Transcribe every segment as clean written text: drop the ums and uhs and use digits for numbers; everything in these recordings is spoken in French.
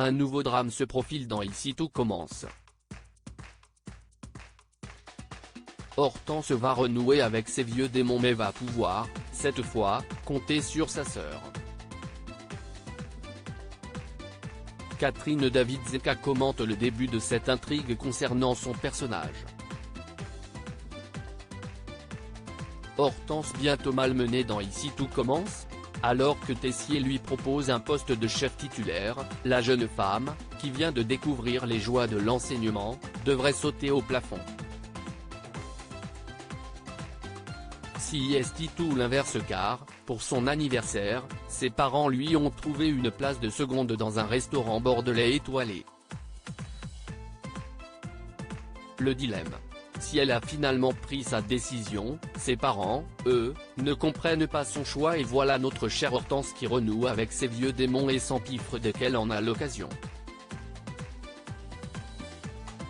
Un nouveau drame se profile dans Ici tout commence. Hortense va renouer avec ses vieux démons mais va pouvoir, cette fois, compter sur sa sœur. Catherine David-Zeka commente le début de cette intrigue concernant son personnage. Hortense bientôt malmenée dans Ici tout commence. Alors que Tessier lui propose un poste de chef titulaire, la jeune femme, qui vient de découvrir les joies de l'enseignement, devrait sauter au plafond. Si est tout l'inverse car, pour son anniversaire, ses parents lui ont trouvé une place de seconde dans un restaurant bordelais étoilé. Le dilemme. Si elle a finalement pris sa décision, ses parents, eux, ne comprennent pas son choix et voilà notre chère Hortense qui renoue avec ses vieux démons et s'empiffre dès qu'elle en a l'occasion.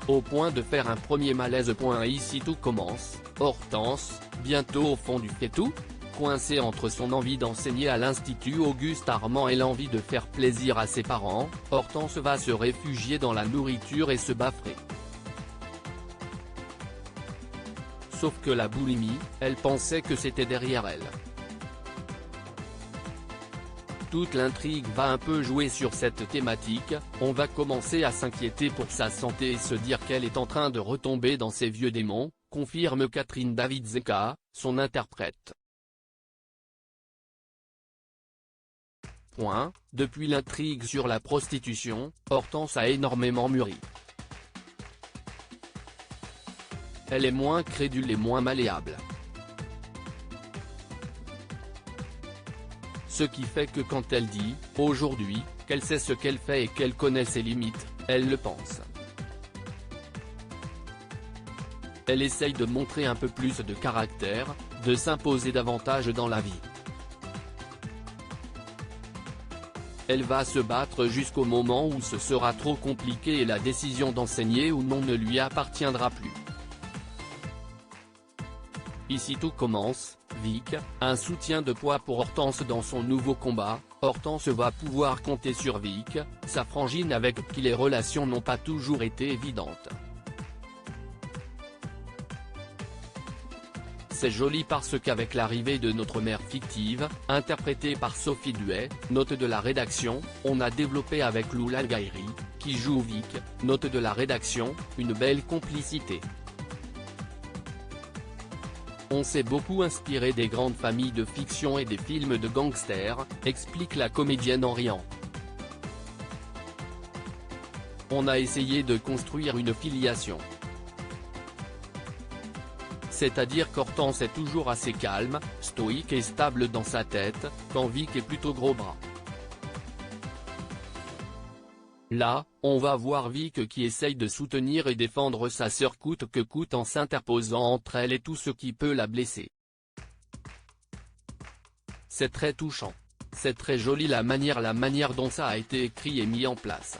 Au point de faire un premier malaise. Ici tout commence, Hortense, bientôt au fond du fait-tout, coincée entre son envie d'enseigner à l'Institut Auguste Armand et l'envie de faire plaisir à ses parents, Hortense va se réfugier dans la nourriture et se baffer. Sauf que la boulimie, elle pensait que c'était derrière elle. Toute l'intrigue va un peu jouer sur cette thématique, on va commencer à s'inquiéter pour sa santé et se dire qu'elle est en train de retomber dans ses vieux démons, confirme Catherine David-Zeka, son interprète. Depuis l'intrigue sur la prostitution, Hortense a énormément mûri. Elle est moins crédule et moins malléable. Ce qui fait que quand elle dit, aujourd'hui, qu'elle sait ce qu'elle fait et qu'elle connaît ses limites, elle le pense. Elle essaye de montrer un peu plus de caractère, de s'imposer davantage dans la vie. Elle va se battre jusqu'au moment où ce sera trop compliqué et la décision d'enseigner ou non ne lui appartiendra plus. Ici tout commence, Vic, un soutien de poids pour Hortense dans son nouveau combat. Hortense va pouvoir compter sur Vic, sa frangine avec qui les relations n'ont pas toujours été évidentes. C'est joli parce qu'avec l'arrivée de notre mère fictive, interprétée par Sophie Duet, note de la rédaction, on a développé avec Loula Gairi, qui joue Vic, note de la rédaction, une belle complicité. On s'est beaucoup inspiré des grandes familles de fiction et des films de gangsters, explique la comédienne en riant. On a essayé de construire une filiation. C'est-à-dire qu'Hortense est toujours assez calme, stoïque et stable dans sa tête, quand Vic est plutôt gros bras. Là, on va voir Vic qui essaye de soutenir et défendre sa sœur coûte que coûte en s'interposant entre elle et tout ce qui peut la blesser. C'est très touchant. C'est très joli la manière dont ça a été écrit et mis en place.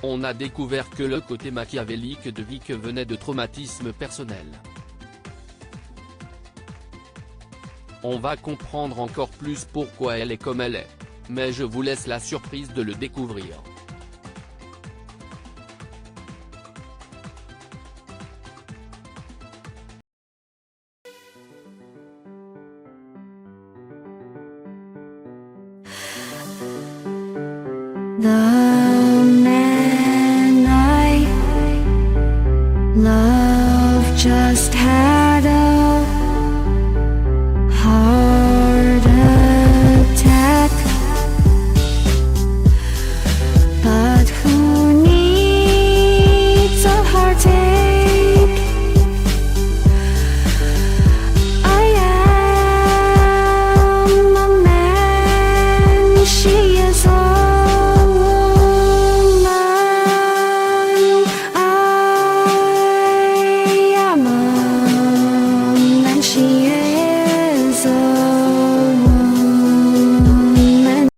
On a découvert que le côté machiavélique de Vic venait de traumatismes personnels. On va comprendre encore plus pourquoi elle est comme elle est. Mais je vous laisse la surprise de le découvrir. The man I love just had